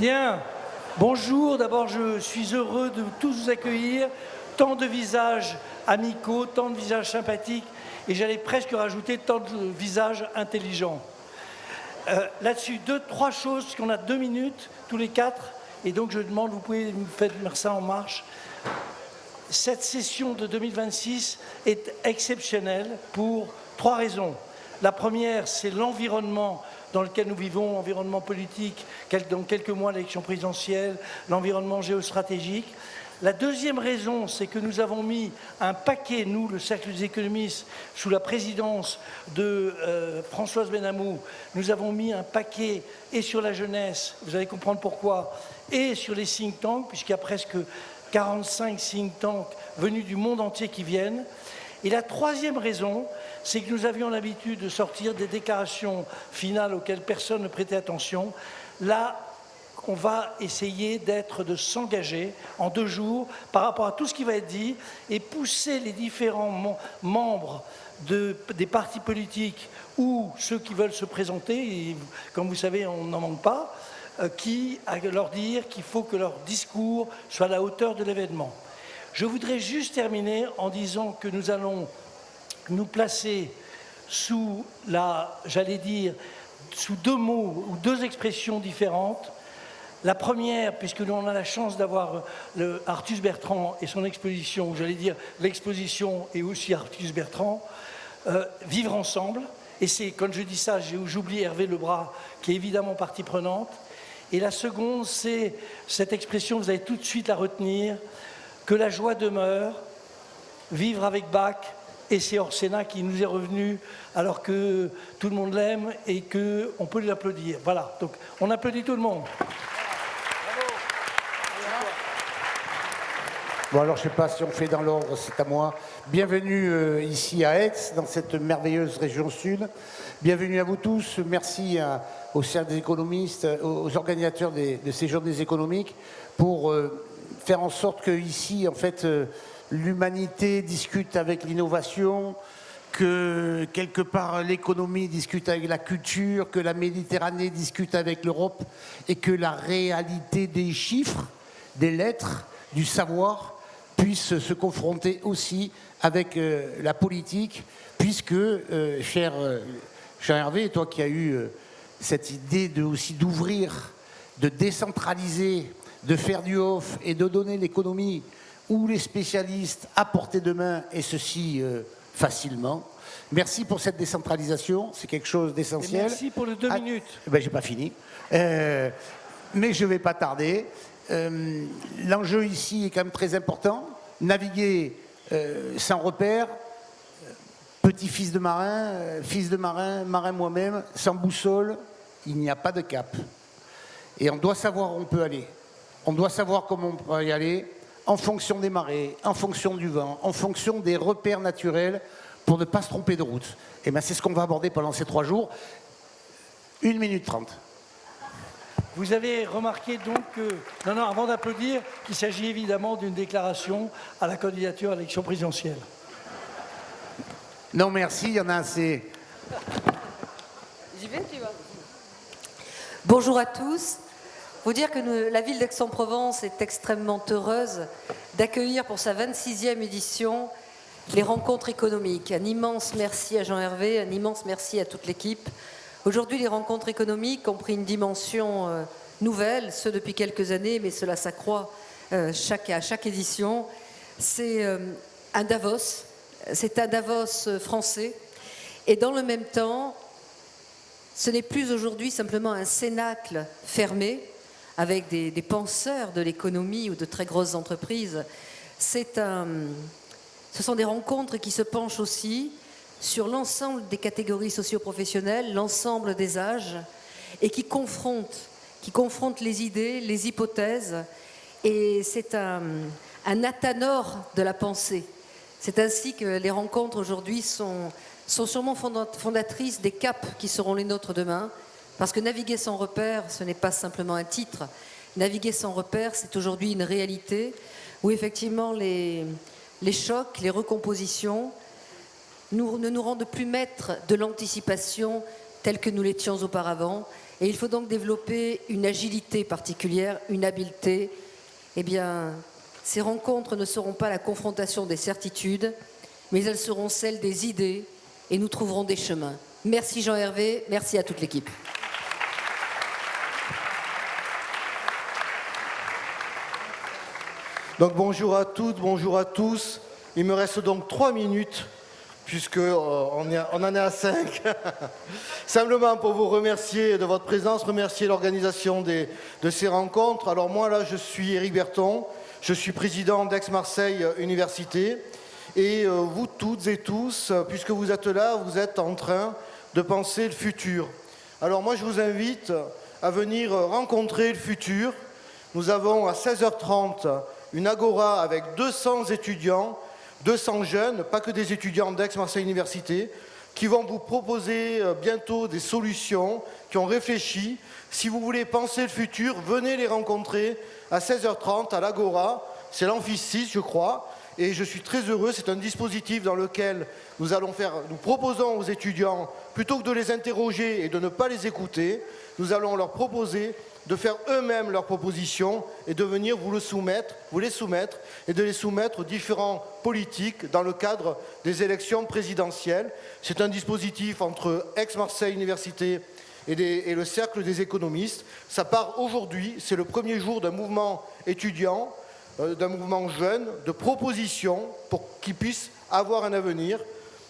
Bien, bonjour. D'abord, je suis heureux de tous vous accueillir. Tant de visages amicaux, tant de visages sympathiques, et j'allais presque rajouter tant de visages intelligents. Là-dessus, trois choses, parce qu'on a 2 minutes, tous les quatre, et donc je demande, vous pouvez me faire ça en marche. Cette session de 2026 est exceptionnelle pour 3 raisons. La première, c'est l'environnement dans lequel nous vivons, environnement politique, dans quelques mois l'élection présidentielle, l'environnement géostratégique. La deuxième raison, c'est que nous avons mis un paquet, nous, le Cercle des économistes, sous la présidence de Françoise Benamou, nous avons mis un paquet et sur la jeunesse, vous allez comprendre pourquoi, et sur les think tanks, puisqu'il y a presque 45 think tanks venus du monde entier qui viennent. Et la troisième raison, c'est que nous avions l'habitude de sortir des déclarations finales auxquelles personne ne prêtait attention. Là, on va essayer de s'engager en 2 jours par rapport à tout ce qui va être dit et pousser les différents membres des partis politiques ou ceux qui veulent se présenter, et comme vous savez, on n'en manque pas, à leur dire qu'il faut que leur discours soit à la hauteur de l'événement. Je voudrais juste terminer en disant que nous allons nous placer sous sous 2 mots ou 2 expressions différentes. La première, puisque nous on a la chance d'avoir Artus Bertrand et son exposition, l'exposition et aussi Artus Bertrand, vivre ensemble. Et c'est, quand je dis ça, j'oublie Hervé Lebras, qui est évidemment partie prenante. Et la seconde, c'est cette expression, vous allez tout de suite la retenir, que la joie demeure, vivre avec Bach, et c'est Orsena qui nous est revenu alors que tout le monde l'aime et qu'on peut lui applaudir. Voilà, donc on applaudit tout le monde. Bon, alors je ne sais pas si on fait dans l'ordre, c'est à moi. Bienvenue ici à Aix, dans cette merveilleuse région sud. Bienvenue à vous tous. Merci au Cercle des économistes, aux organisateurs de ces journées économiques pour faire en sorte que ici, en fait, l'humanité discute avec l'innovation, que quelque part l'économie discute avec la culture, que la Méditerranée discute avec l'Europe et que la réalité des chiffres, des lettres, du savoir puisse se confronter aussi avec la politique, puisque, cher Hervé, toi qui as eu cette idée d'ouvrir, de décentraliser, de faire du off et de donner l'économie où les spécialistes à portée de main, et ceci facilement. Merci pour cette décentralisation, c'est quelque chose d'essentiel. Merci pour les 2 minutes. Ben, j'ai pas fini, mais je vais pas tarder. L'enjeu ici est quand même très important. Naviguer sans repère, petit-fils de marin, fils de marin, marin moi-même, sans boussole, il n'y a pas de cap. Et on doit savoir où on peut aller. On doit savoir comment on peut y aller en fonction des marées, en fonction du vent, en fonction des repères naturels pour ne pas se tromper de route. Et bien c'est ce qu'on va aborder pendant ces 3 jours. 1 minute 30. Vous avez remarqué donc avant d'applaudir, qu'il s'agit évidemment d'une déclaration à la candidature à l'élection présidentielle. Non merci, il y en a assez. J'y vais, tu vas. Bonjour à tous. Faut dire que la ville d'Aix-en-Provence est extrêmement heureuse d'accueillir pour sa 26e édition les rencontres économiques. Un immense merci à Jean Hervé, un immense merci à toute l'équipe. Aujourd'hui, les rencontres économiques ont pris une dimension nouvelle, ce depuis quelques années, mais cela s'accroît à chaque édition. C'est un Davos, français. Et dans le même temps, ce n'est plus aujourd'hui simplement un cénacle fermé, avec des penseurs de l'économie ou de très grosses entreprises. Ce sont des rencontres qui se penchent aussi sur l'ensemble des catégories socio-professionnelles, l'ensemble des âges, et qui confrontent les idées, les hypothèses, et c'est un athanor de la pensée. C'est ainsi que les rencontres aujourd'hui sont sûrement fondatrices des caps qui seront les nôtres demain, parce que naviguer sans repère, ce n'est pas simplement un titre. Naviguer sans repère, c'est aujourd'hui une réalité où effectivement les chocs, les recompositions ne nous rendent plus maîtres de l'anticipation, tels que nous l'étions auparavant. Et il faut donc développer une agilité particulière, une habileté. Eh bien, ces rencontres ne seront pas la confrontation des certitudes, mais elles seront celles des idées et nous trouverons des chemins. Merci Jean-Hervé, merci à toute l'équipe. Donc bonjour à toutes, bonjour à tous. Il me reste donc 3 minutes, puisque on en est à 5. Simplement pour vous remercier de votre présence, remercier l'organisation de ces rencontres. Alors moi là, je suis Éric Berton, je suis président d'Aix-Marseille Université. Et vous toutes et tous, puisque vous êtes là, vous êtes en train de penser le futur. Alors moi, je vous invite à venir rencontrer le futur. Nous avons à 16h30 une agora avec 200 étudiants, 200 jeunes, pas que des étudiants d'Aix-Marseille Université, qui vont vous proposer bientôt des solutions, qui ont réfléchi. Si vous voulez penser le futur, venez les rencontrer à 16h30 à l'agora. C'est l'amphi 6, je crois. Et je suis très heureux, c'est un dispositif dans lequel nous proposons aux étudiants, plutôt que de les interroger et de ne pas les écouter, nous allons leur proposer de faire eux-mêmes leurs propositions et de venir vous les soumettre et de les soumettre aux différents politiques dans le cadre des élections présidentielles. C'est un dispositif entre Aix-Marseille Université et le Cercle des économistes. Ça part aujourd'hui, c'est le premier jour d'un mouvement étudiant, d'un mouvement jeune, de propositions pour qu'ils puissent avoir un avenir.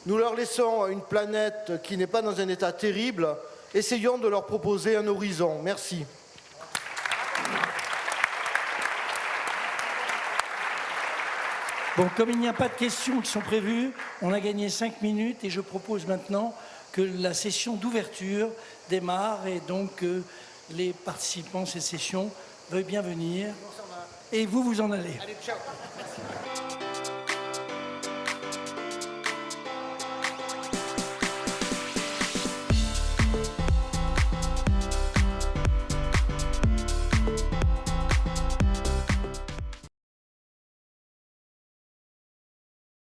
Nous leur laissons une planète qui n'est pas dans un état terrible. Essayons de leur proposer un horizon. Merci. Bon, comme il n'y a pas de questions qui sont prévues, on a gagné 5 minutes et je propose maintenant que la session d'ouverture démarre et donc les participants à cette session veuillent bien venir. Et vous en allez. Allez, ciao. Merci.